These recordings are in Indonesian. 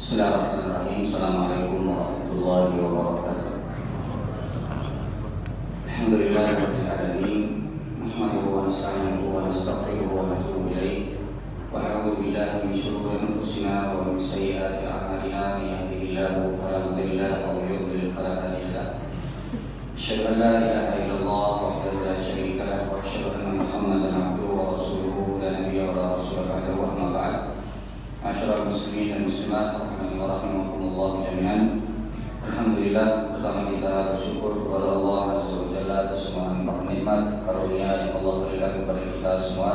Bismillahirrahmanirrahim. Assalamualaikum warahmatullahi wabarakatuh. Alhamdulillahirabbil alamin. Nahmaduhu wa nasta'inuhu wa nastaghfiruhu wa natubu ilaih. Wa na'udzu billahi min shururi anfusina wa min sayyiati a'malina. May yahdihillahu fala mudilla lahu wa may yudlil fala hadiya lahu. Asyhadu an la ilaha illallah wahdahu la syarika lahu wa asyhadu anna Muhammadan abduhu wa rasuluhu la nabiyya wa la rasula ba'dahu. Amma ba'd. Masyarul muslimin dan muslimat rahimani wa rahimakumullah jami'an. Alhamdulillah, pertama kita bersyukur kepada Allah Azza wa Jalla atas semua nikmat karunia yang Allah berikan kepada kita semua.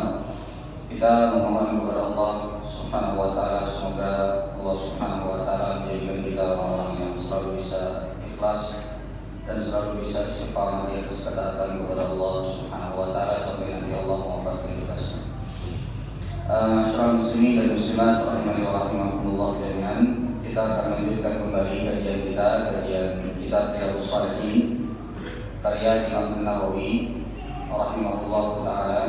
Kita memohon kepada Allah Subhanahu wa taala semoga Allah Subhanahu wa taala menjadikan kita orang-orang yang selalu bisa ikhlas dan selalu bisa istiqamah di atas ketaatan kepada Allah Subhanahu wa taala sampai nanti Allah mewafatkan kita semua. Masyarakat muslimin dan muslimat rahimani wa rahimakumullah jami'an. Kita akan melanjutkan kembali kajian kitab Riyadhus Shalihin karya Imam Nawawi rahimahullah taala,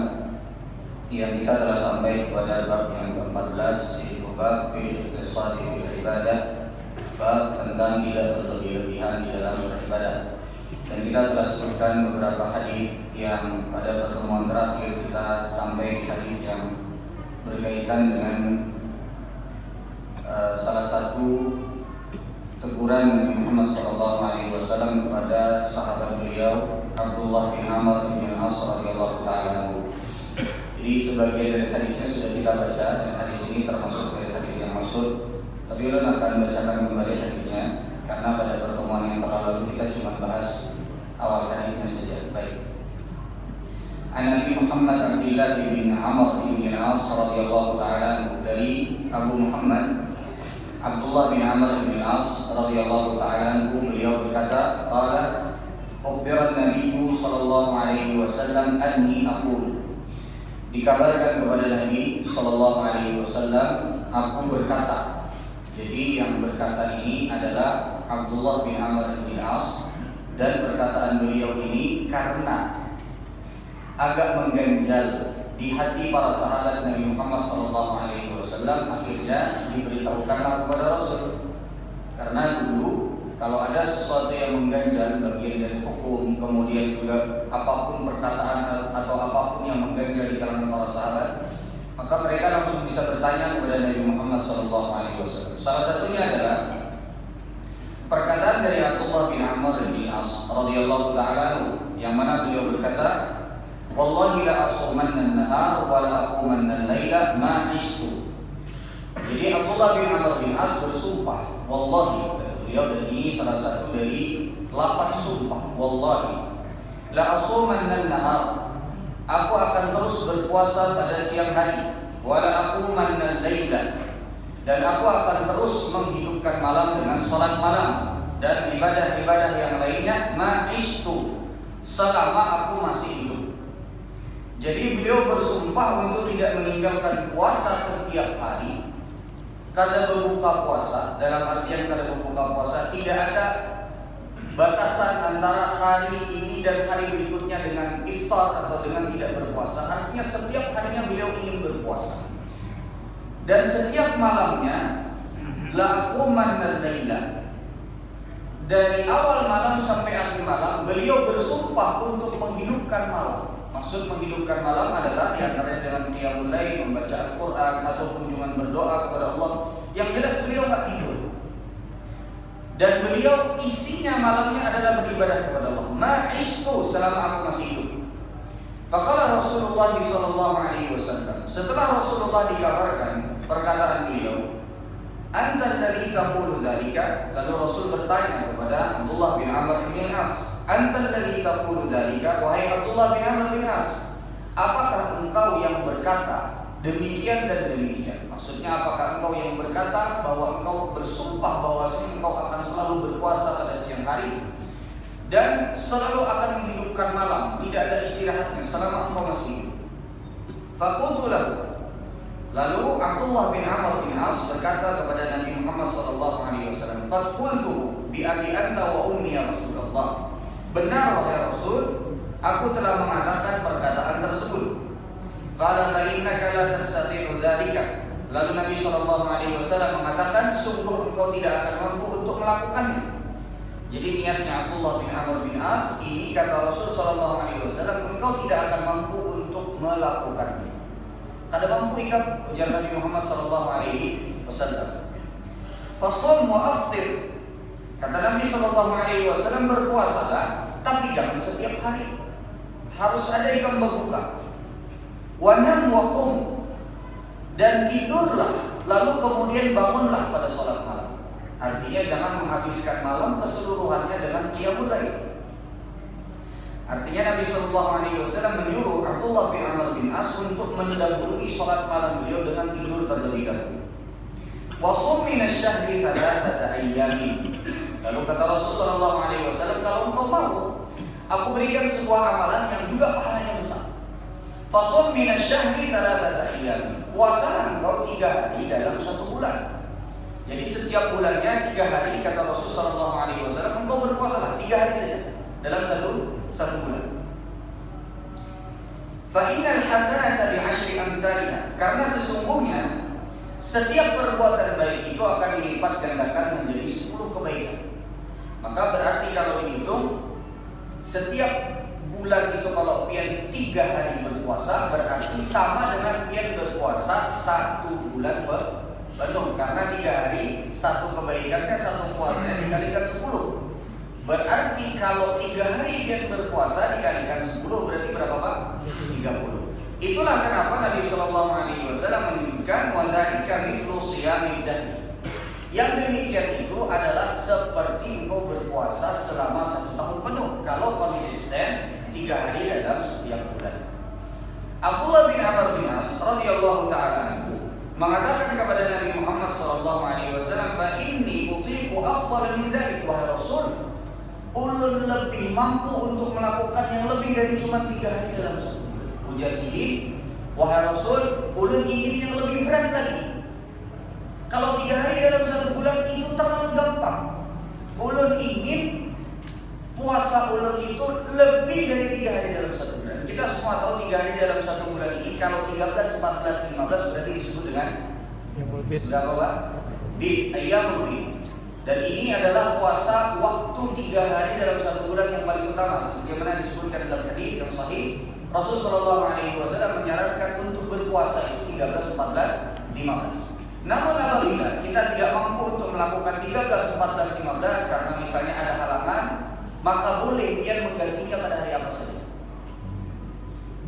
yang kita telah sampai kepada bab yang ke-14, yaitu bab fil iqtisadi fil ibadah, bab tentang tidak berlebih-lebihan di dalam beribadah. Dan kita telah sebutkan beberapa hadis yang pada pertemuan terakhir kita sampai di hadis yang berkaitan dengan salah satu teguran Nabi Muhammad SAW kepada sahabat beliau Abdullah bin Amr bin Al-As radhiyallahu ta'ala. Jadi sebagian dari hadisnya sudah kita baca, dan hadis ini termasuk dari hadis yang masyhur. Tapi ulun akan bacakan kembali hadisnya karena pada pertemuan yang lalu kita cuma bahas awal hadisnya saja. Baik. An Nabi Muhammad Abdullah bin Amr bin Al-As radhiyallahu ta'ala, dari Abu Muhammad Abdullah bin Amr bin Al-As radhiyallahu ta'ala, beliau berkata, qala ukhbira an-nabiy sallallahu alaihi wasallam anni aqul, dikabarkan kepada Nabi sallallahu alaihi wasallam aku berkata. Jadi yang berkata ini adalah Abdullah bin Amr bin Al-As, dan perkataan beliau ini karena agak mengganjal di hati para sahabat Nabi Muhammad SAW, akhirnya diberitahukanlah kepada Rasul. Karena dulu kalau ada sesuatu yang mengganjal bagian dari hukum, kemudian juga apapun perkataan atau apapun yang mengganjal di kalangan para sahabat, maka mereka langsung bisa bertanya kepada Nabi Muhammad SAW. Salah satunya adalah perkataan dari Abdullah bin Amr bin As radhiyallahu ta'ala, yang mana beliau berkata, wallahi la asumanna an-nahar wa la aqumanna al-laila ma ishtu. Jadi Abdullah bin Amr bin As bersumpah, wallahi, beliau, dan ini salah satu dari lafaz sumpah, wallahi la asumanna an-nahar, aku akan terus berpuasa pada siang hari, wa la aqumanna al-laila, dan aku akan terus menghidupkan malam dengan salat malam dan ibadah-ibadah yang lainnya, ma ishtu, selama aku masih hidup. Jadi beliau bersumpah untuk tidak meninggalkan puasa setiap hari. Kada berbuka puasa, dalam artian kada berbuka puasa tidak ada batasan antara hari ini dan hari berikutnya dengan iftar atau dengan tidak berpuasa. Artinya setiap harinya beliau ingin berpuasa. Dan setiap malamnya la aqumanna al-laila, dari awal malam sampai akhir malam beliau bersumpah untuk menghidupkan malam. Maksud menghidupkan malam adalah diantaranya dengan qiyamul lail, membaca Al-Quran, atau kunjungan berdoa kepada Allah. Yang jelas beliau tak tidur. Dan beliau isinya malamnya adalah beribadah kepada Allah. Ma'ishtu, selama aku masih hidup. Faqala Rasulullah sallallahu alaihi wasallam, setelah Rasulullah dikabarkan perkataan beliau, anta alladhi taqulu dzalika, lalu Rasul bertanya kepada Abdullah bin Amr bin As, anta alladhi taqulu dzalika, wahai Abdullah bin Amr bin As, apakah engkau yang berkata demikian dan demikian? Maksudnya apakah engkau yang berkata bahwa engkau bersumpah bahwasanya engkau akan selalu berpuasa pada siang hari dan selalu akan menghidupkan malam, tidak ada istirahatnya selama engkau masih hidup? Faqultu lahu, lalu Abdullah bin Amr bin As berkata kepada Nabi Muhammad SAW, qad qultu bi abi anta wa ummi ya Rasulullah, benar wahai Rasul, aku telah mengatakan perkataan tersebut. Qala fa innaka la tastati'u dzalika, Lalu Nabi SAW mengatakan, sungguh engkau tidak akan mampu untuk melakukannya. Jadi niatnya Abdullah bin Amr bin As ini, kata Rasul SAW, engkau tidak akan mampu untuk melakukannya. Kada mampu ikat, ujar Nabi Muhammad SAW. Fasum wa aftir. Kata Nabi SAW, berpuasalah, tapi jangan setiap hari. Harus ada ikan berbuka. Wanam wa qum, dan tidurlah, lalu kemudian bangunlah pada sholat malam. Artinya jangan menghabiskan malam keseluruhannya dengan qiyamul lail. Artinya Nabi SAW menyuruh Abdullah bin Amr bin As untuk mendahului sholat malam beliau dengan tidur terlebih dahulu. Wasum minasyahri thalathata ayyamin. Lalu kata Rasulullah SAW, kalau engkau mau, aku berikan sebuah amalan yang juga pahalanya besar. Fasum minasyahri thalathata ayyamin. Puasalah engkau 3 hari dalam 1 bulan. Jadi setiap bulannya 3 hari, kata Rasulullah SAW, engkau berpuasalah 3 hari saja dalam satu bulan. Fa innal hasanata bi'ashri amsalha. Karena sesungguhnya setiap perbuatan baik itu akan dilipat gandakan menjadi 10 kebaikan. Maka berarti kalau dihitung, setiap bulan itu kalau pian 3 hari berpuasa, berarti sama dengan pian berpuasa 1 bulan penuh. Karena 3 hari, 1 kebaikannya, 1 puasanya dikalikan 10. Berarti kalau 3 hari pian berpuasa dikalikan 10, berarti berapa Pak? 30. Itulah kenapa Nabi SAW menyebutkan wadzalika mithlu shiyamid dahr. Yang demikian itu adalah seperti engkau berpuasa selama 1 tahun penuh kalau konsisten 3 hari dalam setiap bulan. Abdullah bin Amr bin As radhiyallahu taala anhu mengatakan kepada Nabi Muhammad SAW, "Fa inni utiqu afdal min dzalik wahai Rasul." Ulun lebih mampu untuk melakukan yang lebih dari cuma 3 hari dalam 1 bulan. Ujar sini, wahai Rasul, ulun ingin yang lebih berat lagi. Kalau 3 hari dalam 1 bulan itu terlalu gampang. Ulun ingin puasa ulun itu lebih dari 3 hari dalam 1 bulan. Kita semua tahu 3 hari dalam 1 bulan ini, kalau 13, 14, 15 berarti disebut dengan berapa Pak? Ayyamul bid. Dan ini adalah puasa waktu 3 hari dalam 1 bulan yang paling utama. Sebagaimana disebutkan dalam hadis yang sahih, Rasulullah SAW menyarankan untuk berpuasa itu 13, 14, 15. Namun apabila kita tidak mampu untuk melakukan 13, 14, 15 karena misalnya ada halangan, maka boleh dia menggantinya pada hari apa saja.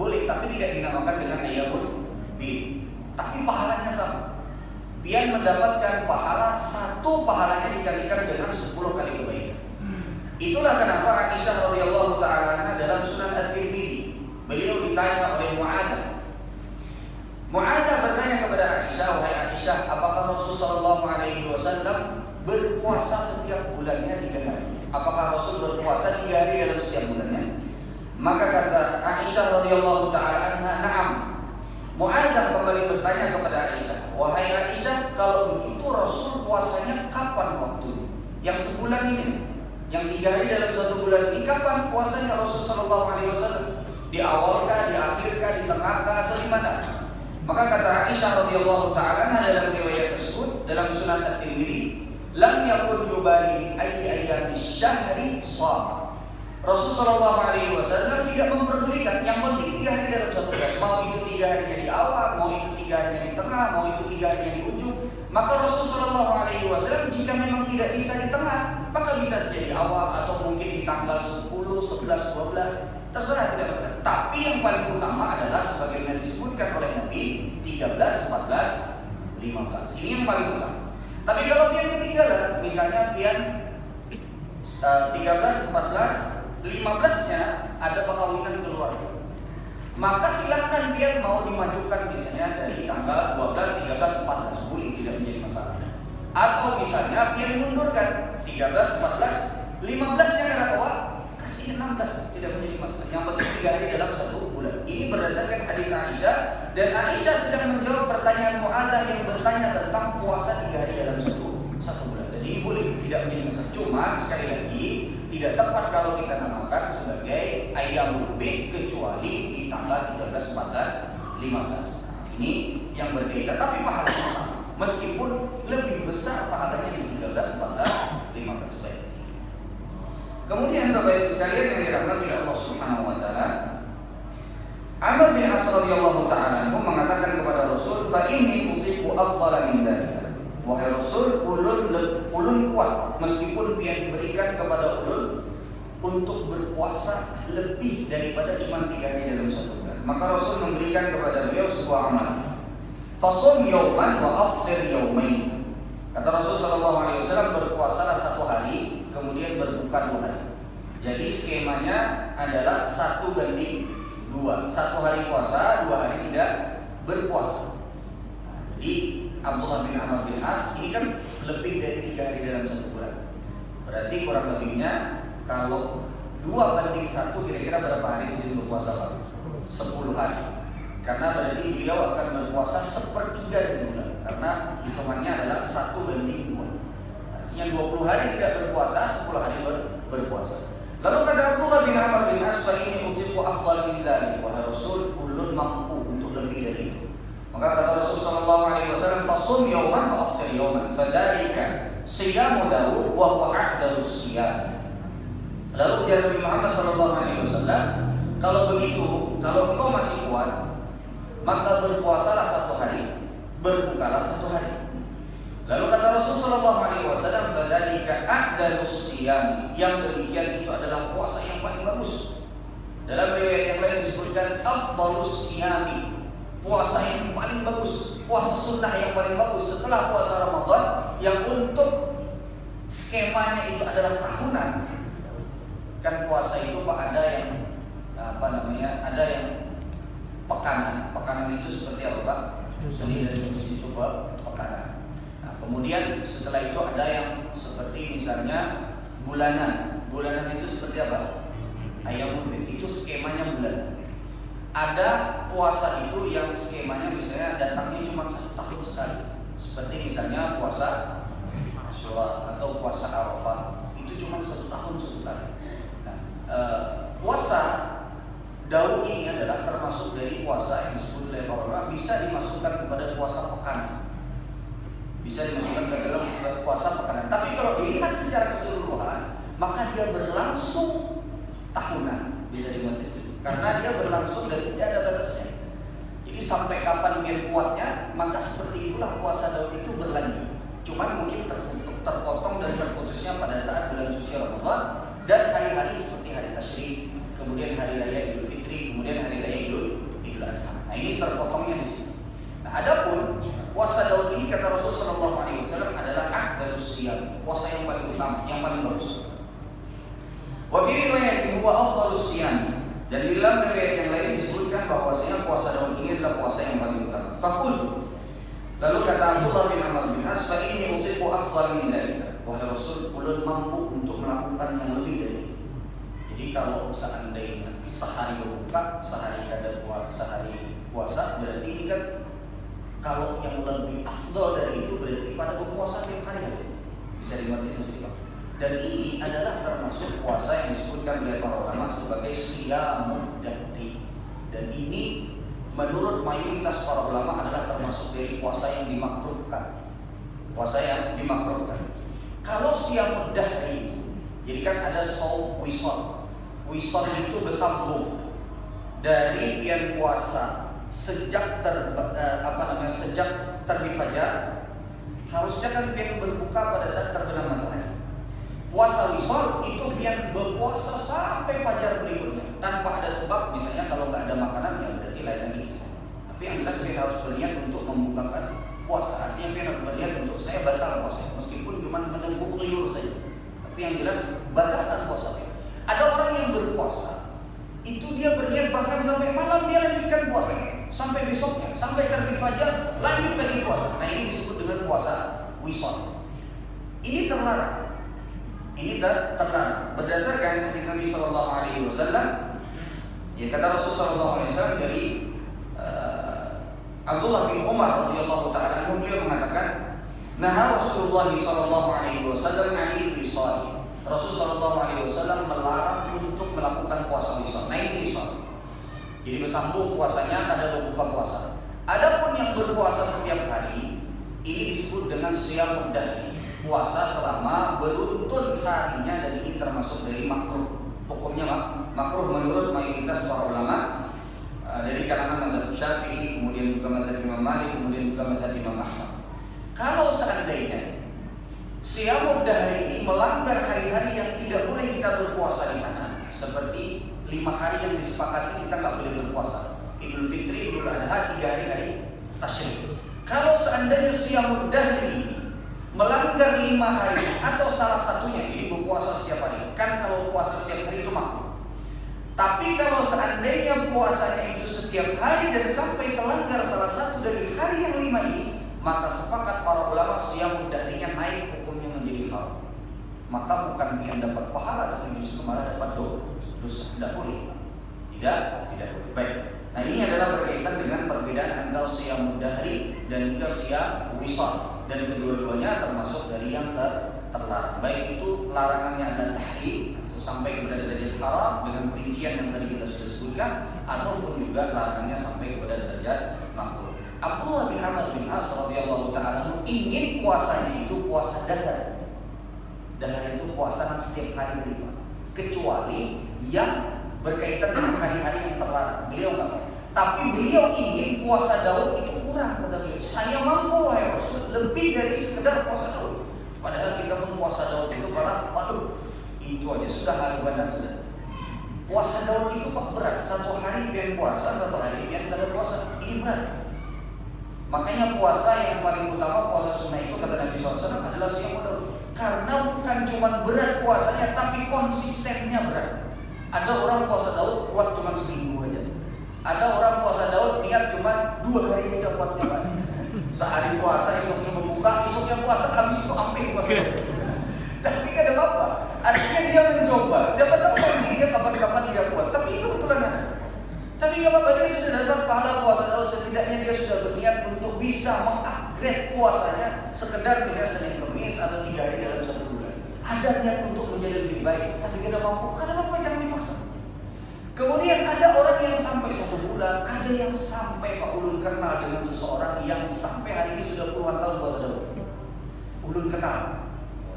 Boleh, tapi tidak dinamakan dengan ayyamul bid. Tapi pahalanya sama. Pian mendapatkan pahala, 1 pahalanya dikalikan dengan 10 kali kebaikan. Itulah kenapa Aisyah radhiyallahu taala dalam Sunan At-Tirmidzi, beliau ditanya oleh Mu'adzah bertanya kepada Aisyah, wahai Aisyah, apakah Rasulullah SAW berpuasa setiap bulannya 3 hari? Apakah Rasul berpuasa 3 hari dalam setiap bulannya? Maka kata Aisyah radhiyallahu taala anha, na'am. Mu'adzah kembali bertanya kepada Aisyah, wahai Aisyah, kalau begitu Rasul puasanya kapan waktu? Yang sebulan ini, yang 3 hari dalam 1 bulan ini, kapan puasanya Rasul SAW? Di awal kah, di akhir kah, di tengah kah, atau di mana? Maka kata Aisyah radhiyallahu ta'ala dalam riwayat tersebut dalam Sunan At-Tirmidzi, lam yakun yubali ayyi ayyami syahri shama. Rasulullah SAW tidak memperdulikan, yang penting 3 hari dalam 1 bulan. Mau itu 3 harinya di awal, mau itu 3 harinya di tengah, mau itu 3 harinya di ujung. Maka Rasulullah SAW jika memang tidak bisa di tengah, maka bisa saja di awal atau mungkin di tanggal 10, 11, 12. Terserah, tidak masalah. Tapi yang paling utama adalah sebagaimana disebutkan oleh Nabi 13, 14, 15. Ini yang paling utama. Tapi kalau pian ketinggalan, misalnya pian 13, 14, 15-nya ada perkawinan keluarga, maka silahkan pian mau dimajukan misalnya dari tanggal 12, 13, 14 boleh, tidak menjadi masalah. Atau misalnya pian mundurkan 13, 14, 15-nya kada kawa, kasih 16, tidak menjadi masalah. Yang penting 3 hari dalam 1 bulan. Ini berdasarkan hadis Aisyah, dan Aisyah sedang menjawab pertanyaan Mu'adzah yang bertanya tentang puasa 3 hari dalam 1 bulan. Dan ini boleh, tidak menjadi masalah. Cuma sekali lagi tidak tepat kalau kita namakan sebagai ayyamul bid kecuali di tanggal 13, 14, 15. Ini yang berbeda, tapi pahalanya sama. Meskipun lebih besar pahalanya di 13, 14, 15 baik. Kemudian Bapak Ibu sekalian yang dirahmati oleh Allah Subhanahu wa taala, Amr bin As radhiyallahu taala mengatakan kepada Rasul, "Fa inni utiqu afdala min dzalika." Wahai Rasul, ulun kuat meskipun yang diberikan kepada ulun untuk berpuasa lebih daripada cuma 3 hari dalam satu bulan. Maka Rasul memberikan kepada beliau sebuah amalan. Fasum yauman wa aftir yaumain. Kata Rasul sallallahu alaihi wasallam, berpuasalah 1 hari, kemudian berbuka 2 hari. Jadi skemanya adalah 1 ganti 2. 1 hari puasa, 2 hari tidak berpuasa. Jadi Abdullah bin Amr bin As ini kan lebih dari 3 hari dalam satu bulan. Berarti kurang lebihnya kalau 2 banding 1 kira-kira berapa hari sebelum berpuasa Pak? 10 hari. Karena berarti beliau akan berpuasa 1/3 di bulan. Karena hitungannya adalah 1 banding 2. Artinya 20 hari tidak berpuasa, 10 hari berpuasa. Lalu kata Abdullah bin Amr bin As, "Ini utiqu afdal min dzalik." Wahai Rasul, ulun mampu untuk lebih dari itu. Maka kata Rasul sallallahu alaihi wasallam, "Fasum yauman wa aftir yauman, fadzalika siyamu Daud wa huwa a'dalus siyam." Lalu ujar Nabi Muhammad sallallahu alaihi wasallam, "Kalau begitu, kalau engkau masih kuat, maka berpuasalah 1 hari, berbukalah 1 hari." Lalu kata Rasul sallallahu alaihi wasallam, "Fadzalika a'dalus siyam." Yang demikian itu adalah puasa yang paling bagus. Dalam riwayat yang lain disebutkan afdalus siyami, puasa yang paling bagus, puasa sunnah yang paling bagus setelah puasa Ramadan yang untuk skemanya itu adalah tahunan. Kan puasa itu Pak ada yang ada yang pekanan. Pekanan itu seperti apa Pak? Senin dan Kamis itu pekanan. Nah, kemudian setelah itu ada yang seperti misalnya bulanan. Bulanan itu seperti apa? Ayam itu skemanya bulanan. Ada puasa itu yang skemanya misalnya datangnya cuma 1 tahun sekali. Seperti misalnya puasa Asyura atau puasa Arafah. Itu cuma 1 tahun sekali. Nah, puasa Daud ini adalah termasuk dari puasa yang disebut oleh para ulama bisa dimasukkan kepada puasa pekan. Bisa dimasukkan ke dalam puasa pekanan. Tapi kalau dilihat secara keseluruhan, maka dia berlangsung tahunan, bisa dimengerti itu. Karena dia berlangsung dan tidak ada batasnya. Jadi sampai kapan dia kuatnya, maka seperti itulah puasa Daud itu berlanjut. Cuman mungkin terpotong dari terputusnya pada saat bulan suci Ramadan dan hari-hari seperti hari Tasyrik, kemudian hari raya Idul Fitri, kemudian hari raya Idul Adha. Nah, ini terpotongnya di sini. Nah, adapun puasa Daud ini kata Rasulullah SAW adalah a'dalus siyam, puasa yang paling utama, yang paling bagus. Wa fi riwayatin huwa afdalus siyam. Dan di dalam riwayat yang lain disebutkan bahwasanya puasa Daud ini adalah puasa yang paling utama. Faqultu. Lalu kata Abdullah bin Amr bin As, "Fa inni utiqu afdal min dzalika." Wahai Rasul, ulun mampu untuk melakukan yang lebih dari itu. Jadi kalau seandainya sehari berbuka, sehari ada sehari puasa, berarti ini kan kalau yang lebih afdal dari itu berarti pada berpuasa tiap hari. Bisa dimengerti seperti itu. Dan ini adalah termasuk puasa yang disebutkan oleh para ulama sebagai siyamud dahri. Dan ini menurut mayoritas para ulama adalah termasuk dari puasa yang dimakruhkan. Puasa yang dimakruhkan. Kalau siyamud dahri itu, jadi kan ada shaum wisal. Wisal itu bersambung dari pian puasa sejak sejak terbit fajar. Harusnya kan pian berbuka pada saat terbenam matahari. Puasa wisal itu pian berpuasa sampai fajar berikutnya tanpa ada sebab, misalnya kalau nggak ada makanan ya berarti lain lagi bisa. Tapi yang jelas pian harus berniat untuk membukakan puasa. Artinya pian harus berniat untuk saya batal puasa meskipun cuma meneguk liur saja. Tapi yang jelas batalkan puasa pian. Ada orang yang berpuasa itu dia berniat bahkan sampai malam dia lanjutkan puasa sampai besoknya, sampai terbit fajar lanjut lagi puasa. Nah, ini disebut dengan puasa wisal. Ini terlarang. Ini terlarang berdasarkan hadis Nabi sallallahu alaihi wasallam. Ya, kata Rasul sallallahu alaihi wasallam dari Abdullah bin Umar radhiyallahu taala anhu, beliau mengatakan, "Naha Rasulullah sallallahu alaihi wasallam 'anil wisal." Rasul sallallahu alaihi wasallam melarang untuk melakukan puasa wisal. Nah, ini wisal. Jadi bersambung puasanya, kadang berbuka puasa. Adapun yang berpuasa setiap hari ini disebut dengan siyamud dahri, puasa selama beruntun harinya, dan ini termasuk dari makruh. Hukumnya makruh menurut mayoritas para ulama dari kalangan mazhab Syafi'i, kemudian juga mazhab Imam Malik, kemudian juga mazhab Imam Ahmad. Kalau seandainya siyamud dahri ini melanggar hari-hari yang tidak boleh kita berpuasa di sana, seperti 5 hari yang disepakati kita nggak boleh berpuasa, Idul Fitri, Idul Adha, 3 hari tasyrik. Kalau seandainya siyamud dahri ini melanggar 5 hari atau salah satunya, ini berpuasa setiap hari, kan kalau puasa setiap hari itu makruh. Tapi kalau seandainya puasanya itu setiap hari dan sampai terlanggar salah satu dari hari yang 5 ini, maka sepakat para ulama siyamud dahrinya naik hukumnya menjadi haram. Maka bukan dia dapat pahala, tapi justru malah dapat dosa. Tidak boleh. Tidak boleh. Baik. Nah, ini adalah berkaitan dengan perbedaan antara siyamud dahri dan juga siyam wisal, dan kedua-duanya termasuk dari yang terlarang. Baik itu larangannya adalah tahrim sampai kepada derajat haram dengan perincian yang tadi kita sudah sebutkan, ataupun juga larangannya sampai kepada derajat makruh. Abdullah bin Amr bin As radhiyallahu ta'ala ingin puasanya itu puasa dahar. Dahar itu puasa yang setiap hari dari kecuali yang berkaitan dengan hari-hari yang terlarang. Beliau enggak. Tapi beliau ingin puasa Daud itu kurang, kata beliau. Saya mampu wahai Rasul lebih dari sekedar puasa Daud. Padahal kita pun puasa Daud itu karena itu aja sudah kali bandar sudah. Puasa Daud itu kok berat. 1 hari pian puasa, 1 hari pian kada puasa. Ini berat. Makanya puasa yang paling utama, puasa sunnah itu kata Nabi SAW adalah siyamud Daud. Karena bukan cuma berat puasanya, tapi konsistennya berat. Ada orang puasa Daud kuat cuma seminggu aja. Ada orang puasa Daud niat cuma 2 hari aja kuatnya Pak. Sehari puasa, esoknya berbuka, esoknya puasa, habis itu ambil puasa. Tapi gak ada apa-apa. Artinya dia mencoba. Siapa tahu nanti dia kapan-kapan dia kuat. Tapi itu betulan ada. Tapi gak apa-apa, dia sudah dapat pahala puasa Daud. Setidaknya dia sudah berniat untuk bisa mengupgrade puasanya, sekedar bisa Senin Kemis atau 3 hari dalam 1 bulan. Ada niat untuk menjadi lebih baik, tapi gak ada mampu. Karena apa, jangan dipaksa. Kemudian ada orang yang sampai 1 bulan, ada yang sampai Pak Ulun kenal dengan seseorang yang sampai hari ini sudah puluhan tahun puasa Daud. Ulun kenal.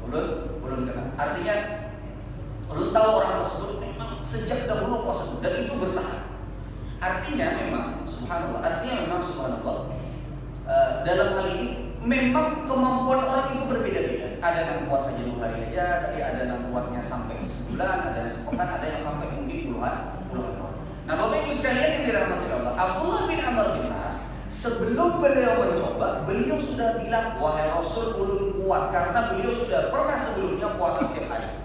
Ulun kenal. Artinya ulun tahu orang tersebut memang sejak dahulu puasa dan itu bertahan. Artinya memang subhanallah, dalam hal ini memang kemampuan orang itu berbeda-beda. Ada yang kuat hanya 2 hari aja, tadi ada yang kuatnya sampai sebulan, ada yang sepekan, ada yang sampai mungkin puluhan tahun. Nah, Bapak Ibu sekalian yang dirahmati Allah, Abdullah bin Amr bin As sebelum beliau mencoba, beliau sudah bilang, wahai Rasul, ulun kuat, karena beliau sudah pernah sebelumnya puasa setiap hari.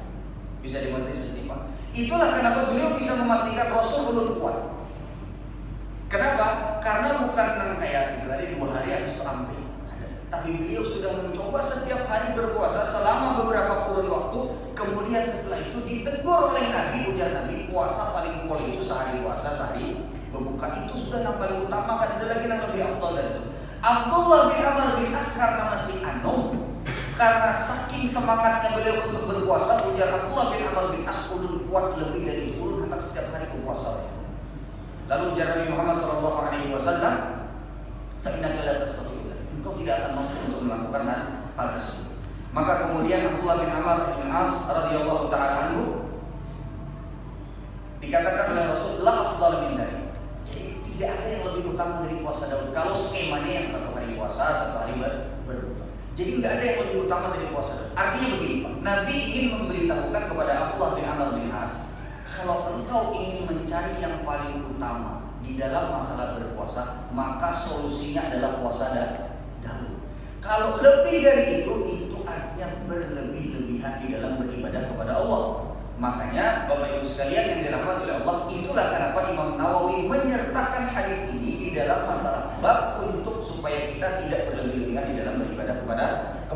Bisa dimengerti seperti apa? Itulah kenapa beliau bisa memastikan Rasul ulun kuat. Kenapa? Karena bukan kayak tadi 2 hari habis itu ambil. Tapi beliau sudah mencoba setiap hari berpuasa selama beberapa kurun waktu. Kemudian setelah itu ditegur oleh Nabi, ujar Nabi, puasa paling pol itu sehari puasa, sehari berbuka. Itu sudah yang paling utama, kan ada lagi yang lebih afdal dari itu. Abdullah bin Amr bin As karena masih anom, karena saking semangatnya beliau untuk berpuasa, ujar Abdullah bin Amr bin As, ulun kuat lebih dari itu, ulun hendak setiap hari berpuasa. Lalu ujar Nabi Muhammad SAW, "Fa'innaka la tastati', engkau tidak akan mampu untuk melakukan hal tersebut." Maka kemudian Abdullah bin Amr bin As radhiyallahu ta'ala anhu dikatakan oleh Rasul, la afdal min dari. Jadi tidak ada yang lebih utama dari puasa Daud. Kalau skemanya yang 1 hari puasa, 1 hari berbuka. Jadi tidak ada yang lebih utama dari puasa Daud. Artinya begini Pak, Nabi ingin memberitahukan kepada Abdullah bin Amr bin As, kalau engkau ingin mencari yang paling utama di dalam masalah berpuasa, maka solusinya adalah puasa dahulu. Kalau lebih dari itu artinya berlebih-lebihan di dalam beribadah kepada Allah. Makanya Bapak Ibu sekalian yang dirahmati oleh Allah, itulah kenapa Imam Nawawi menyertakan hadis ini di dalam masalah bab untuk supaya kita tidak berlebih-lebihan di dalam beribadah kepada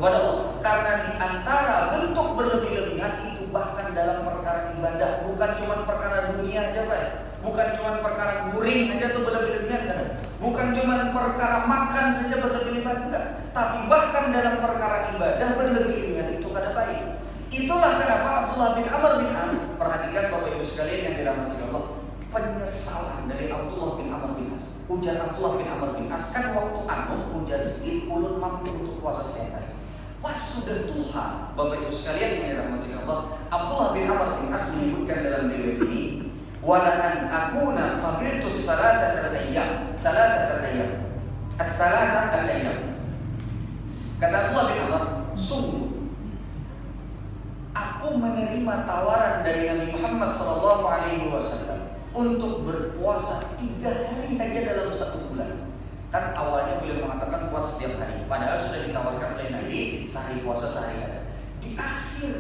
Allah. Karena di antara bentuk berlebih-lebihan itu bahkan dalam perkara ibadah, bukan cuma perkara dunia aja Pak. Bukan cuma perkara guring aja tuh berlebih-lebihan kan? Bukan cuma perkara makan saja berlebih-lebihan enggak. Tapi bahkan dalam perkara ibadah berlebih-lebihan itu kada baik. Itulah kenapa Abdullah bin Amr bin As, perhatikan Bapak Ibu sekalian yang dirahmati Allah, penyesalan dari Abdullah bin Amr bin As. Ujar Abdullah bin Amr bin As, kan waktu ujar sedikit, ulun mampu untuk puasa setiap hari. Pas sudah Tuhan, Bapak Ibu sekalian yang dirahmati Allah, Abdullah bin Amr bin As menyebutkan dalam riwayat ini, wala an akuna qabiltu salasata al-ayyam. Kata Abdullah bin Amr, sungguh aku menerima tawaran dari Nabi Muhammad SAW untuk berpuasa 3 hari saja dalam 1 bulan. Kan awalnya beliau mengatakan kuat setiap hari, padahal sudah ditawarkan oleh Nabi sehari puasa sehari ada. Di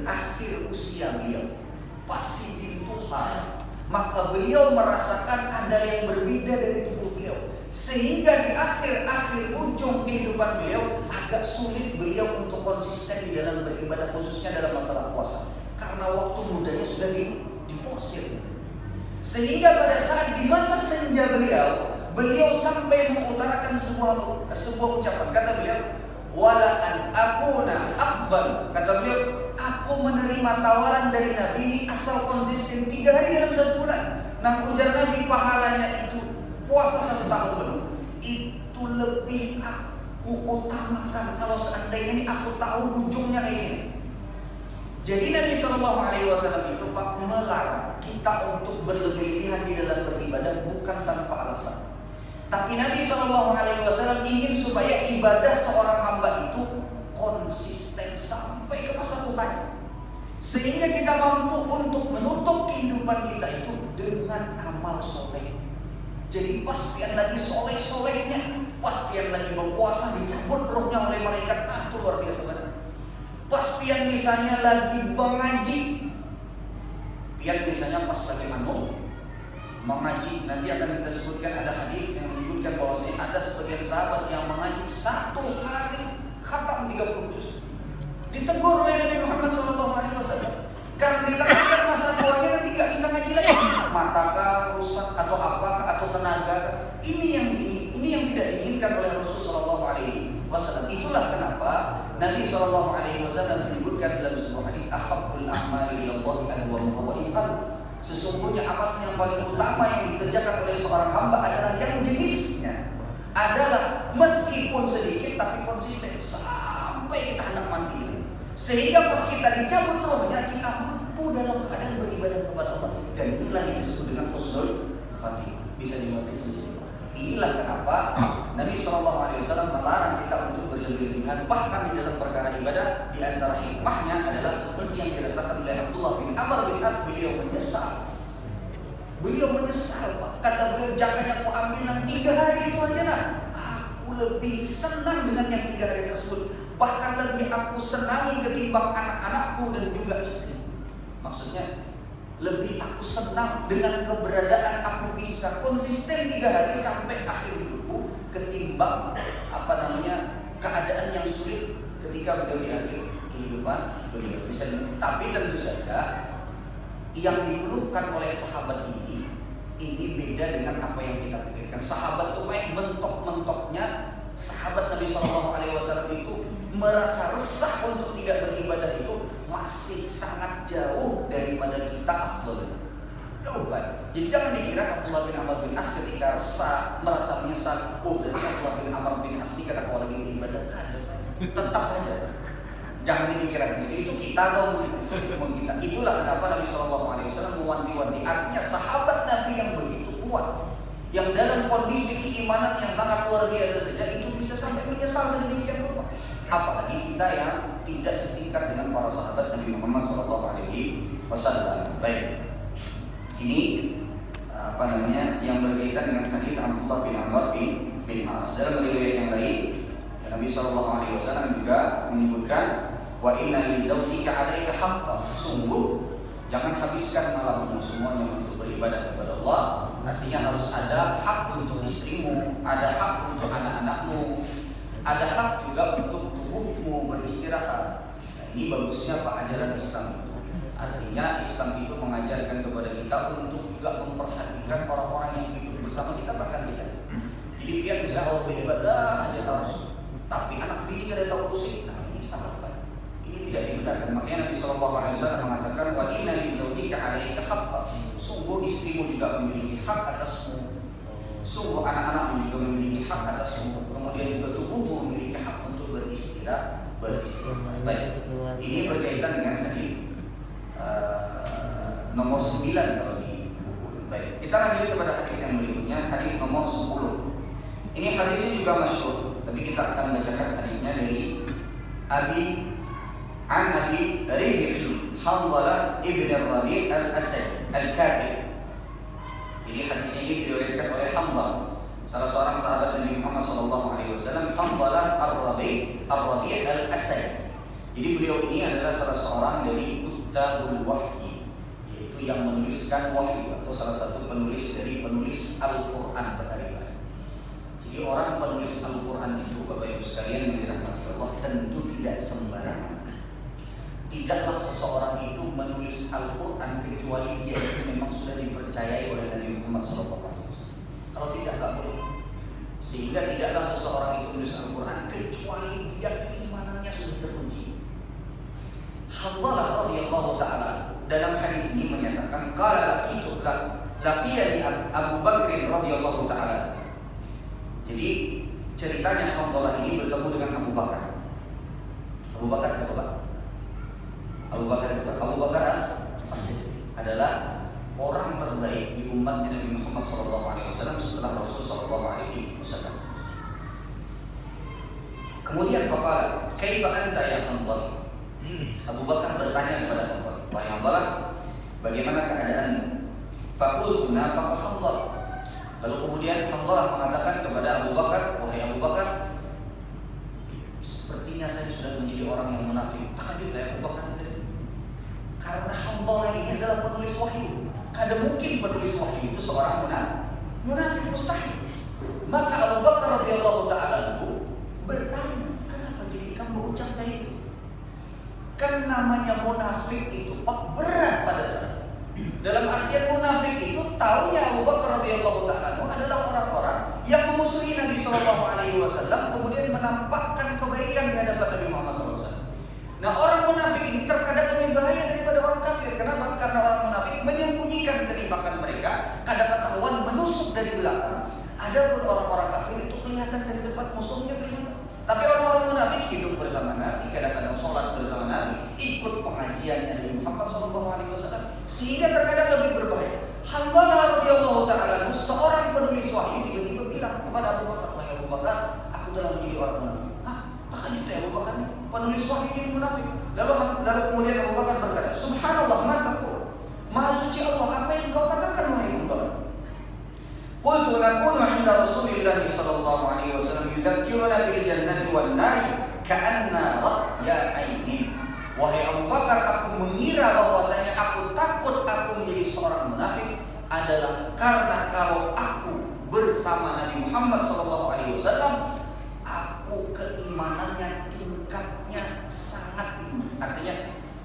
akhir usia beliau pasti di Tuhan, maka beliau merasakan ada yang berbeda dari tubuh beliau, sehingga di akhir ujung kehidupan beliau agak sulit beliau untuk konsisten di dalam beribadah, khususnya dalam masalah puasa, karena waktu mudanya sudah diporsir. Sehingga pada saat di masa senja beliau sampai mengutarakan sebuah ucapan. Kata beliau, wala an akuna akbar. Kata beliau, aku menerima tawaran dari Nabi ini asal konsisten 3 hari dalam 1 bulan. Nah, ujar Nabi, pahalanya itu puasa 1 tahun penuh. Itu lebih aku utamakan kalau seandainya ini aku tahu ujungnya ini. Jadi Nabi SAW itu Pak melarang kita untuk berlebih-lebihan di dalam beribadah bukan tanpa alasan. Tapi Nabi SAW ingin supaya ibadah seorang hamba itu konsisten sampai ke masa tuanya, sehingga kita mampu untuk menutup kehidupan kita itu dengan amal soleh. Jadi pastian lagi soleh-solehnya, pastian lagi berpuasa dicabut rohnya oleh malaikat. Itu luar biasa banget. Pastian misalnya lagi mengaji, pian misalnya pas lagi mengaji, nanti akan kita sebutkan ada hadis yang menyebutkan bahwasanya ada sebagian sahabat yang mengaji 1 hari khatam 30 juz. Ditegur oleh Nabi Muhammad SAW karena dikatakan masa tuanya nanti gak bisa ngaji lagi, matakah rusak atau apakah atau tenaga. Ini yang tidak diinginkan oleh Rasulullah SAW. Itulah kenapa Nabi SAW menyebutkan dalam sebuah hadis, ahabbul a'mali ilallahi adwamuha wa in qalla. Sesungguhnya amal yang paling utama yang dikerjakan oleh seorang hamba adalah yang jenisnya adalah meskipun sedikit tapi konsisten sampai kita hendak mati. Sehingga pas kita dicabut rohnya, kita mampu dalam keadaan beribadah kepada Allah. Dan inilah yang disebut dengan husnul khatimah. Bisa dimengerti sendiri. Inilah kenapa Nabi SAW melarang kita untuk berlebih-lebihan, bahkan di dalam perkara ibadah. Di antara hikmahnya adalah seperti yang dirasakan oleh Abdullah bin Amr bin As, beliau menyesal. Pak. Kata beliau, jangan aku ambil yang 3 hari itu aja nah. Aku lebih senang dengan yang 3 hari tersebut. Bahkan lebih aku senangi ketimbang anak-anakku dan juga istri. Maksudnya lebih aku senang dengan keberadaan aku bisa konsisten 3 hari sampai akhir hidupku ketimbang keadaan yang sulit ketika beliau di akhir kehidupan beliau. Tapi tentu saja yang dikeluhkan oleh sahabat ini beda dengan apa yang kita pikirkan. Sahabat itu kayak mentok-mentoknya sahabat Nabi SAW itu merasa resah untuk tidak beribadah itu masih sangat jauh daripada kita afdal. Jauh kan? Jadi jangan dikira Abdullah bin Amr bin As ketika resah merasa menyesal, dari Abdullah bin Amr bin As ini kata orang ini ibadah ada. Tetap aja. Jangan dipikirkan itu kita dong. Kita. Itulah kenapa Nabi SAW mewanti-wanti. Artinya sahabat Nabi yang begitu kuat, yang dalam kondisi keimanan yang sangat luar biasa saja itu bisa sampai menyesal sedemikian rupa. Apalagi kita yang tidak setingkat dengan para sahabat Nabi Muhammad SAW. Baik, ini yang berkaitan dengan hadis Abdullah bin Amr bin As. Dalam riwayat yang lain, Nabi SAW juga menyebutkan, wa inna li zawjika 'alaika haqqan. Sungguh jangan habiskan malammu semuanya untuk beribadah kepada Allah. Artinya harus ada hak untuk istrimu, ada hak untuk anak-anakmu, ada hak juga untuk tubuhmu beristirahat. Nah, ini bagusnya Pak ajaran Islam itu. Artinya Islam itu mengajarkan kepada kita untuk juga memperhatikan orang-orang yang hidup bersama kita, bahkan kita. Jadi biar bisa beribadah aja terus, tapi anak bini kada tahu pusing. Nah, ini salah Pak. Ini tidak dibenarkan. Makanya Nabi SAW mengatakan, wa inna li zawjika 'alaika haqqan. Sungguh istrimu juga memiliki hak atasmu. sungguh anak-anak juga memiliki hak atasmu, kemudian juga tubuhmu memiliki hak untuk beristirahat. Baik, ini berkaitan dengan hadis nomor 9 kalau di buku. Baik, kita lanjut kepada hadis yang berikutnya, hadis nomor 10. Ini hadisnya juga masyhur, tapi kita akan bacakan hadisnya dari Abi Rabi'i Hanzalah ibn Rabi' al-Asadi al-Katib. Jadi hadisnya ini diriwayatkan oleh Hanzalah, salah seorang sahabat Nabi Muhammad SAW, Hanzalah ar-Rabi' al-Asadi. Jadi beliau ini adalah salah seorang dari Kutabul Wahyi, yaitu yang menuliskan wahyu, atau salah satu penulis dari penulis Al-Quran berhari-hari. Jadi orang penulis Al-Quran itu, Bapak Ibu sekalian yang dirahmati Allah, tentu tidak sembarangan. Tidaklah seseorang itu menulis Al-Quran kecuali dia itu memang sudah dipercayai oleh Nabi Muhammad SAW. Kalau tidak, tak boleh. Sehingga tidaklah seseorang itu menulis Al-Quran kecuali dia keimanannya sudah teruji. Hanzalah radhiyallahu ta'ala dalam hadis ini menyatakan, qala laqiyani Abu Bakr radhiyallahu ta'ala. Jadi ceritanya Hanzalah ini bertemu dengan Abu Bakar. Abu Bakar siapa, Pak? Abu Bakar As-Siddiq adalah orang terbaik di umat Nabi Muhammad SAW setelah Rasul SAW. Kemudian faqala, "Kaifa anta ya Hanzalah?" Abu Bakar bertanya kepada Hanzalah, "Wahai Hanzalah, bagaimana keadaanmu?" Faqultu nafaqa Hanzalah. Lalu kemudian Hanzalah mengatakan kepada Abu Bakar, "Wahai Abu Bakar, sepertinya saya sudah menjadi orang yang munafik." Takjub ya Abu Bakar. Karena Hanzalah ini adalah penulis wahyu. Kada mungkin penulis wahyu itu seorang munafik, mustahil. Maka Abu Bakar radhiyallahu ta'ala bertanya, kenapa jadi kamu ucap kayak itu? Kan namanya munafik itu berat pada saat. Dalam artian munafik itu taunya Abu Bakar radhiyallahu ta'ala adalah orang-orang yang memusuhi Nabi SAW, kemudian menampakkan kebaikan di hadapan Nabi Muhammad SAW. Nah, orang munafik ini terkadang lebih bahaya daripada orang kafir. Kenapa? Karena orang munafik menyembunyikan kenifakan mereka, kadang ketahuan menusuk dari belakang. Adapun orang-orang kafir itu kelihatan dari depan, musuhnya kelihatan. Tapi orang-orang munafik hidup bersama Nabi, kadang-kadang sholat bersama Nabi, ikut pengajian Nabi Muhammad SAW, sehingga terkadang lebih berbahaya. Hanzalah radhiyallahu ta'ala seorang penulis wahyu tiba-tiba bilang kepada Abu Bakar, "Wahai Abu Bakar, aku telah menjadi orang munafik." Makanya itu Abu Bakar penulis wahyu jadi munafik. Lalu kemudian Abu Bakar berkata, "Subhanallah, ma taqul?" Maha suci Allah, apa yang kau katakan wahai Hanzalah? Qultu nakunu 'inda Rasulillah sallallahu alaihi wasallam yudzakkiruna bil jannati wan nari ka'anna ra'ya ainin. Wahai Abu Bakar, aku mengira bahwasanya aku takut aku menjadi seorang munafik adalah karena kalau aku bersama Nabi Muhammad sallallahu alaihi wasallam, aku keimanannya tingkatnya sangat tinggi. Artinya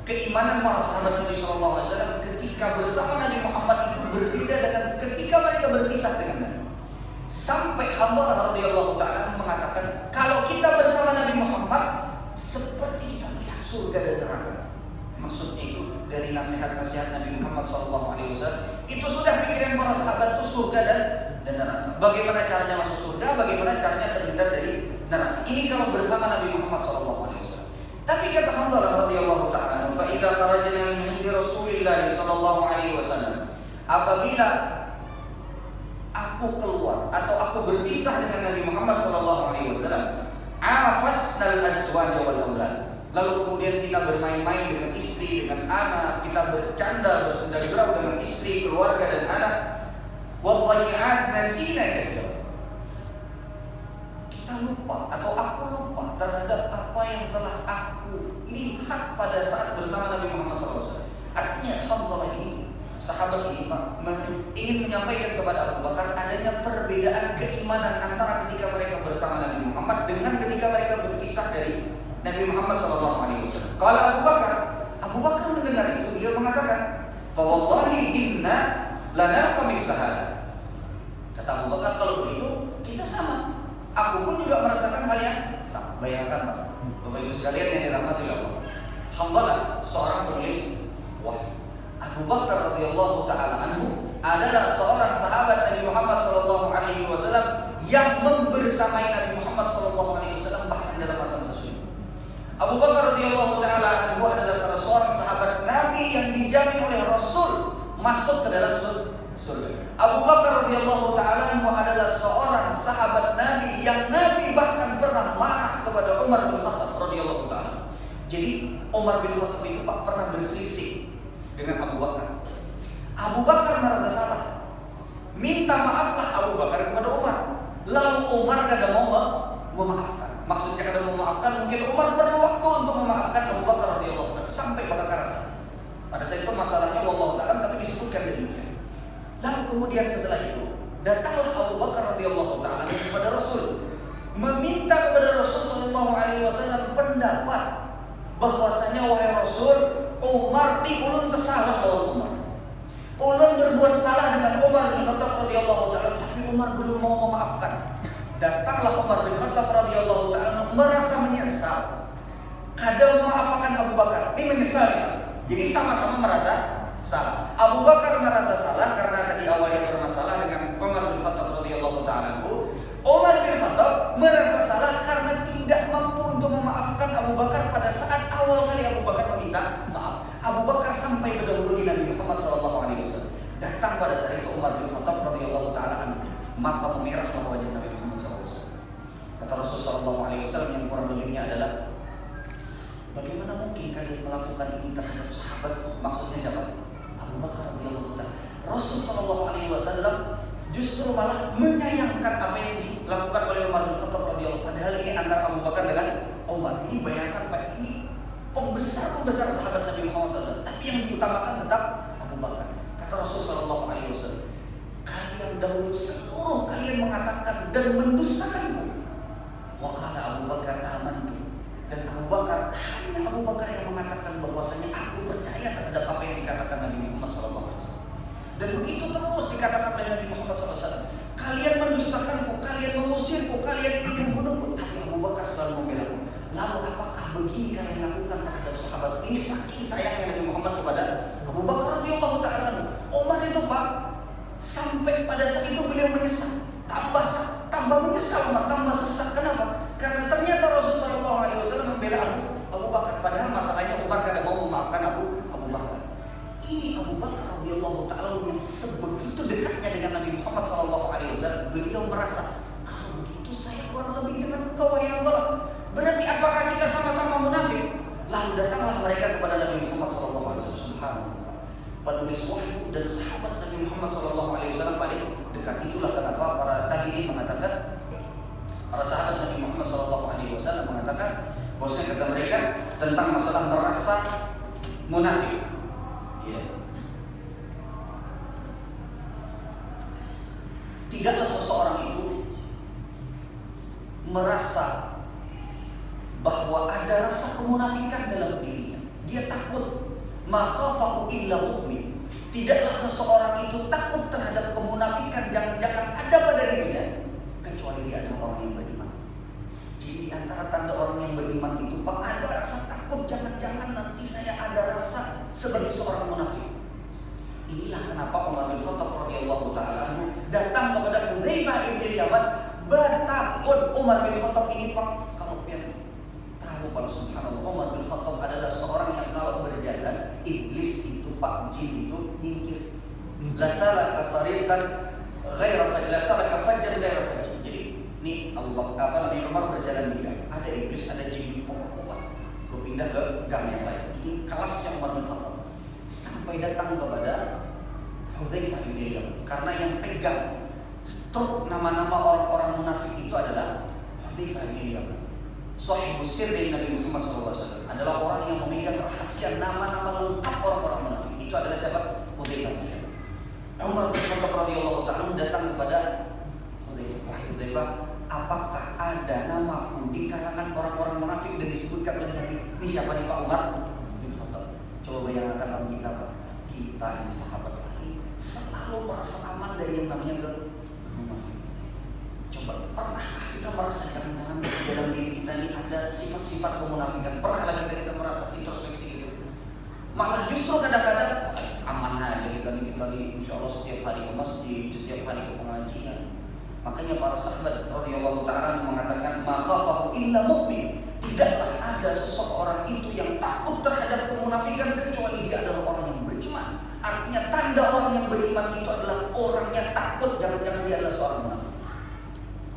keimanan para sahabat Nabi sallallahu alaihi wasallam ketika bersama Nabi Muhammad itu berbeda dengan ketika mereka berpisah dengan Nabi. Sampai Hanzalah radhiyallahu ta'ala mengatakan, kalau kita bersama Nabi Muhammad seperti kita melihat surga dan neraka. Maksudnya itu dari nasihat-nasihat Nabi Muhammad SAW itu sudah pikiran para sahabat itu surga dan neraka. Bagaimana caranya masuk surga, bagaimana caranya terhindar dari neraka. Ini kalau bersama Nabi Muhammad SAW. Tapi kata Hanzalah radhiyallahu ta'ala, "Fa idza kharajna min 'indi Rasulillah sallallahu alaihi wasallam." Apabila aku keluar atau aku berpisah dengan Nabi Muhammad sallallahu alaihi wasallam, afasnal azwaj wal aulad. Lalu kemudian kita bermain-main dengan istri, dengan anak, kita bercanda, bersenda gurau dengan istri, keluarga dan anak. Wa dhai'at nasina katsira. Kita lupa atau aku lupa terhadap apa yang telah aku lihat pada saat bersama Nabi Muhammad SAW. Artinya Hanzalah ini, sahabat ini Pak, ingin menyampaikan kepada Abu Bakar adanya perbedaan keimanan antara ketika mereka bersama Nabi Muhammad dengan ketika mereka berpisah dari Nabi Muhammad SAW. Kalau Abu Bakar mendengar itu, dia mengatakan, "Fa wallahi inna lanalqa mithlaha." Kata Abu Bakar, kalau begitu kita sama. Aku pun juga merasakan hal yang sama. Bayangkan Pak, Bapak Ibu sekalian yang dirahmati Allah. Hanzalah seorang penulis wahyu. Abu Bakar radhiyallahu taala anhu adalah seorang sahabat Nabi Muhammad sallallahu alaihi wasallam yang membersamai Nabi Muhammad sallallahu alaihi wasallam bahkan dalam masa-masa sulit. Abu Bakar radhiyallahu taala anhu adalah salah seorang sahabat Nabi yang dijamin oleh Rasul masuk ke dalam surga. Abu Bakar radhiyallahu taala anhu adalah seorang sahabat Nabi yang Nabi bahkan pernah marah kepada Umar bin Khattab radhiyallahu taala. Jadi Umar bin Khattab itu pernah berselisih dengan Abu Bakar. Abu Bakar merasa salah. Minta maaflah Abu Bakar kepada Umar. Lalu Umar kada mau memaafkan. Maksudnya kada mau memaafkan, mungkin Umar perlu waktu untuk memaafkan Abu Bakar radhiyallahu taala sampai bakar rasa. Pada saat itu masalahnya wallahu taala tapi disebutkan demikian. Lalu kemudian setelah itu datanglah Abu Bakar radhiyallahu taala kepada Rasul, meminta kepada Rasul sallallahu alaihi wasallam pendapat bahwasanya wahai Rasul, Umar ni ulun tersalah lawan Umar. Ulun berbuat salah dengan Umar bin Khattab radhiyallahu taala, tapi Umar belum mau memaafkan. Datanglah Umar bin Khattab radhiyallahu taala merasa menyesal. Kadang memaafkan Abu Bakar, ini menyesal ya. Jadi sama-sama merasa salah. Abu Bakar merasa salah karena tadi awalnya bermasalah dengan Umar bin Khattab radhiyallahu taala. Umar bin Khattab merasa salah karena tidak mampu untuk memaafkan Abu Bakar pada saat awal kali Abu Bakar meminta maaf. Abu Bakar sampai mendahului Nabi Muhammad SAW. Datang pada saat itu Umar bin Khattab radhiyallahu taala, maka memerahlah wajah Nabi Muhammad SAW. Kata Rasulullah SAW yang kurang lebihnya adalah, bagaimana mungkin kalian melakukan ini terhadap sahabat? Maksudnya siapa? Abu Bakar radhiyallahu taala. Rasul SAW justru malah menyayangkan apa yang dilakukan oleh Umar bin Khattab radhiyallahu. Padahal ini antara Abu Bakar dengan Umar. Ini bayangkan Pak, ini pembesar sahabat Nabi Muhammad SAW. Tapi yang diutamakan tetap Abu Bakar. Kata Rasulullah SAW, kalian dahulu seluruh kalian mengatakan dan mendustakanku. Wakala Abu Bakar amantu. Dan Abu Bakar, hanya Abu Bakar yang mengatakan bahwasanya aku percaya terhadap apa yang dikatakan Nabi Muhammad SAW. Dan begitu terus dikatakan oleh Nabi Muhammad SAW. Kalian mendustakanku, kalian mengusirku, kalian ingin membunuhku. Tapi Abu Bakar selalu membela aku. Lalu apakah begini kalian lakukan terhadap sahabat? Ini saking sayangnya Nabi Muhammad kepada Abu Bakar radhiyallahu taala. Umar itu Pak, sampai pada saat itu beliau menyesal. Tambah menyesal Umar, tambah sesat. Kenapa? Karena ternyata Rasulullah SAW membela Abu Bakar. Padahal masalahnya Umar kada mau memaafkan Abu Bakar. Ini Abu Bakar radhiyallahu taala yang sebegitu dekatnya dengan Nabi Muhammad SAW. Beliau merasa, kalau begitu saya kurang lebih dengan engkau yang Allah. Berarti apakah kita sama-sama munafik? Lalu datanglah mereka kepada Nabi Muhammad SAW. Subhanallah. Penulis wahyu dan sahabat Nabi Muhammad SAW paling dekat. Itulah kenapa para tabi'in mengatakan, para sahabat Nabi Muhammad SAW mengatakan bahwasanya kata mereka tentang masalah merasa munafik. Ya. Tidaklah seseorang itu merasa bahwa ada rasa kemunafikan dalam dirinya. Dia takut, makhafahu illa mu'min. Tidaklah seseorang itu takut terhadap kemunafikan, jangan-jangan ada pada dirinya, kecuali dia adalah orang yang beriman. Jadi di antara tanda orang yang beriman itu Pak, ada rasa takut, jangan-jangan nanti saya ada rasa sebagai seorang munafik. Inilah kenapa Umar bin Khattab radhiyallahu taala datang kepada Hudzaifah bin Yaman. Betapun Umar bin Khattab ini Pak, kalau kalau subhanallah, Umar bin Khattab adalah seorang yang kalau berjalan, iblis itu Pak, jin itu nyingkir. La salaka tariqan ghaira fajr, la salaka fajjan ghaira fajr. Jadi ini Abu Bakar Nabi Umar berjalan di gang, ada iblis, ada jin kuat-kuat berpindah ke gang yang lain. Ini kelasnya Umar bin Khattab. Sampai datang kepada Hudzaifah bin Yaman, karena yang pegang struk nama-nama orang-orang munafik itu adalah Hudzaifah bin Yaman. Sahibu sirri Nabi Muhammad SAW adalah orang yang memegang rahasia nama-nama lengkap orang-orang munafik. Itu adalah siapa? Hudzaifah. Umar bin Khattab radhiyallahu taala datang kepada Hudzaifah. Wahai Hudzaifah, apakah ada namaku di kalangan orang-orang munafik dan disebutkan oleh Nabi? Ini siapa nih Pak? Umar bin Khattab. Coba bayangkan dalam kita Pak, kita ini sahabat Nabi selalu merasa aman dari yang namanya munafik. Coba, pernahkah kita merasa jangan-jangan di dalam diri kita ini ada sifat-sifat kemunafikan? Pernah lagi kita merasa introspeksi gitu? Malah justru kadang-kadang aman Makanya para sahabat radhiyallahu ta'ala mengatakan ma khafahu illa mu'min. Tidaklah ada seseorang itu yang takut terhadap kemunafikan kecuali dia adalah orang yang beriman. Artinya tanda orang yang beriman itu adalah orang yang takut, jangan-jangan dia adalah seorang munafik.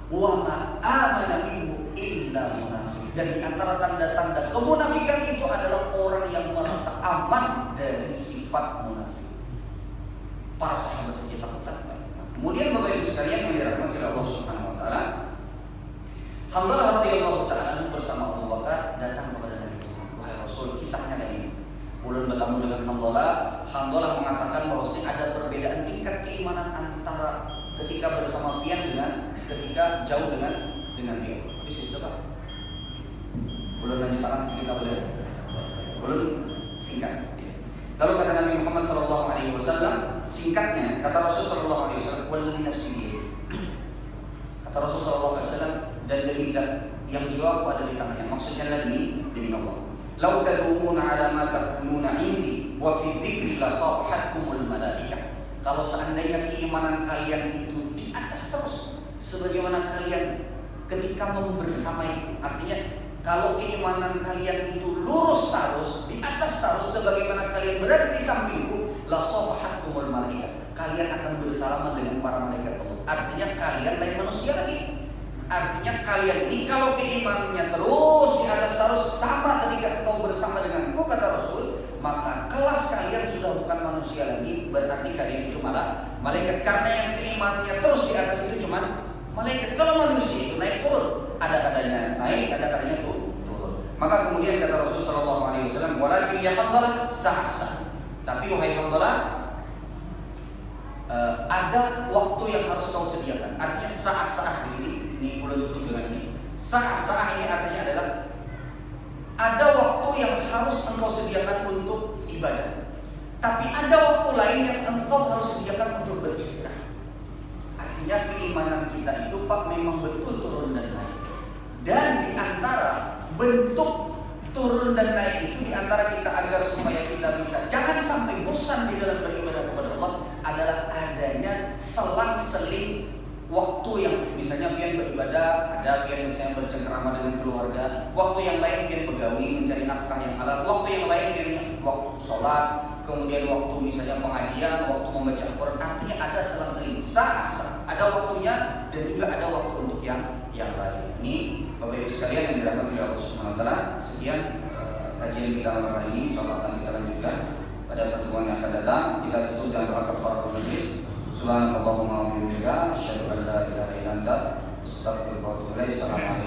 Wa ma amana minhu illa munafik. Dan di antara tanda-tanda kemunafikan itu adalah orang yang merasa aman dari sifat munafik. Para sahabat itu takut. Kemudian Bapak Ibu sekalian yang dirahmati Allah Subhanahu wa taala, Hanzalah radhiyallahu ta'ala bersama Abu Bakar datang kepada Nabi Muhammad. Wahai Rasul, kisahnya ini. Ulun bertemu dengan Hanzalah mengatakan bahwa ada perbedaan tingkat keimanan antara ketika bersama pian dengan ketika jauh dengan dia. Bisa sudah Pak? Ulun lanjutkan sedikit boleh? Ulun singkat. Lalu kata Nabi Muhammad sallallahu alaihi wasallam, singkatnya kata Rasul sallallahu alaihi wasallam, "Wallahi nafsi biyadihi." Kata Rasul sallallahu alaihi wasallam, dan demi zat yang jiwaku ada di tangannya. Maksudnya demi Allah. "Lau tadumuna ala ma takununa indi wa fi dzikri la safahatkumul malaikah." Kalau seandainya keimanan kalian itu di atas terus sebagaimana kalian ketika membersamai, artinya kalau keimanan kalian itu lurus terus, di atas terus sebagaimana kalian berada di sampingku, la safahatkumul malaikah. Kalian akan bersalaman dengan para malaikat Allah. Artinya kalian lain manusia lagi. Artinya kalian ini kalau keimanannya terus di atas terus sama ketika kau bersama denganku, kata Rasul, maka kelas kalian sudah bukan manusia lagi, berarti kalian itu malah malaikat. Karena yang keimanannya terus di atas itu cuma malaikat. Kalau manusia itu naik turun, ada kadanya naik, ada kadanya turun. Maka kemudian kata Rasul sallallahu alaihi wasallam, "Walakin ya Hanzalah sah." Tapi wahai Hanzalah, ada waktu yang harus kau sediakan. Artinya saat-saat di sini, ini boleh tutup dengan ini. Saat-saat ini artinya adalah ada waktu yang harus engkau sediakan untuk ibadah. Tapi ada waktu lain yang engkau harus sediakan untuk beristirahat. Artinya keimanan kita itu Pak memang betul turun dan naik. Dan di antara bentuk turun dan naik itu, di antara kita agar supaya kita bisa jangan sampai bosan di dalam beribadah kepada Allah, adalah adanya selang-seling waktu yang misalnya pian beribadah, ada pian misalnya bercengkrama dengan keluarga, waktu yang lain pian begawi mencari nafkah yang halal, waktu yang lain pian waktu sholat, kemudian waktu misalnya pengajian, waktu membaca Al-Quran. Artinya ada selang-seling sah-sah, ada waktunya dan juga ada waktu untuk yang lain. Ini Bapak Ibu sekalian yang dirahmati Allah Subhanahu wa taala, sekian kajian kita malam hari ini. Insyaallah akan kita lanjutkan pada pertemuan yang akan datang. Kita tutup dengan doa kafaratul majlis. Subhanallahumma wa bihamdika asyhadu an la ilaha illa anta astaghfiruka wa atubu ilaik. Assalamualaikum.